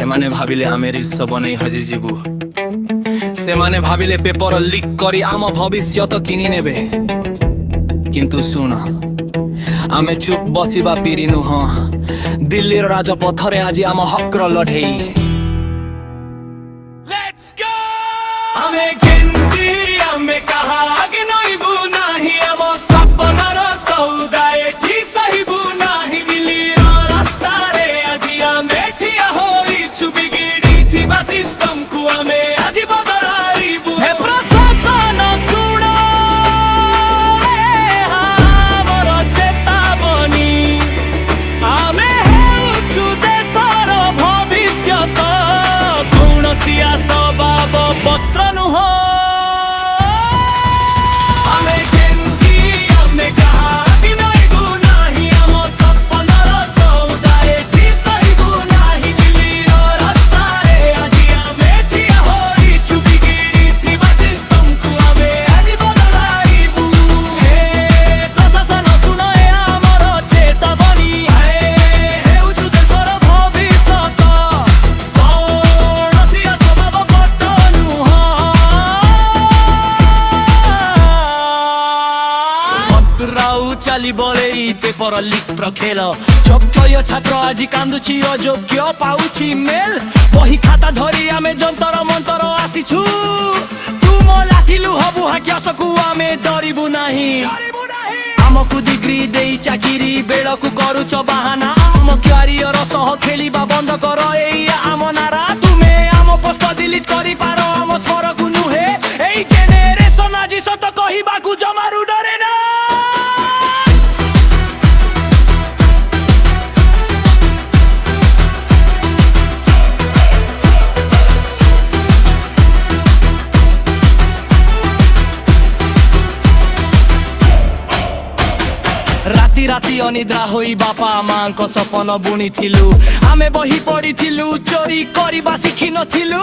सेमाने भाविले आमे रिस बनै हजि जीवु सेमाने भाविले पेपर लिक करी आम भविष्य तो किनि नेबे किंतु सुन आमे चुप बसिबा पिरी नुह दिल्ली राजपथरे आज आम हक्र लढेई लेट्स गो आमे केन्सी आमे कहा कि नइबु नाही आम सपनार सौदा एठी सहिबु नाही दिल्ली रास्ता रे आज आमे ठिया होई छुबी गिडी थिबा सिस्टम को आमे आज बदलाइबु हे प्रशासन सुना हमर चेतावनी आमे हेउछु देशर भविष्यत कौनसी असबाब पत्र नुह चाली बोले पेपर लिक प्रखेल चक्षय छात्र आज कांदुची अयोग्य पाउची मेल बही खाता धरी आमे जंतर मंतर आसीछु तुम लाठिलु हबु हाक्यसकु आमे डरिबु नाही आमकु डिग्री देई चाकिरी बेळकु करूछ बहाना आम क्यारियर सह खेलिबा बंद कर एई आम नारा तुमे आम पोस्ट डिलीट करि पारो आम स्वरकु नुहे एई जेनेरेशन आज सत कहिबाकु जमारु डरे ना राति राति अनिद्रा होई बापा मां को सपन बुणी थिलु आमे बही पड़ी थिलु चोरी करिबा सिखि नथिलु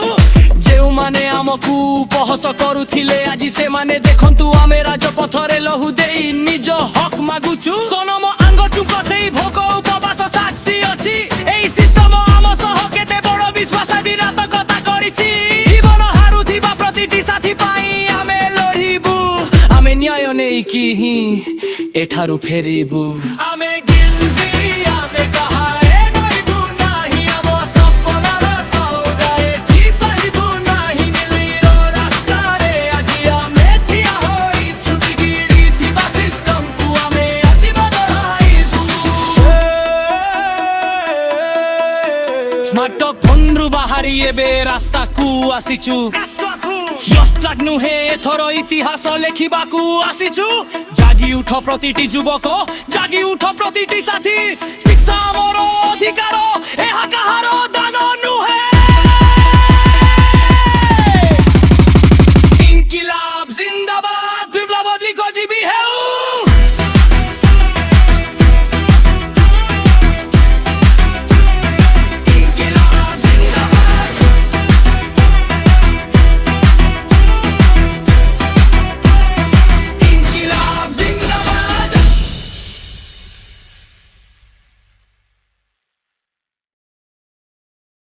जेउ माने आमकु पहस करूथिले आज से माने देखंतु आमे राजपथरे लहु देई निज हक मागुछु सोनम आंग चुप सेई भोक उपवास साक्षी अछि एई सिस्टम आम सह केते बड़ विश्वासघातकता करिछि जीवन हारुथिबा प्रतिटी साथी पाई आमे लढिबु आमे न्याय नेई कि एठारु फेरिबु आमे गिल्जी आमे कहा ए नइबु नाही आम सपनार सौदा एठी सहिबु नाही दिल्लीर रास्ता रे आज आमे ठिया होई छुटी गिडी थिबा सिस्टम को आमे आज बदलाइबु स्मार्ट फोनरु बाहारी एबे रास्ता को आसीछु यस्टाक नुहे एथर इतिहास लेखिबाकू आसीछु जागी उठ प्रतिटी युवक जागी उठ प्रतिटी साथी शिक्षा मोर अधिकार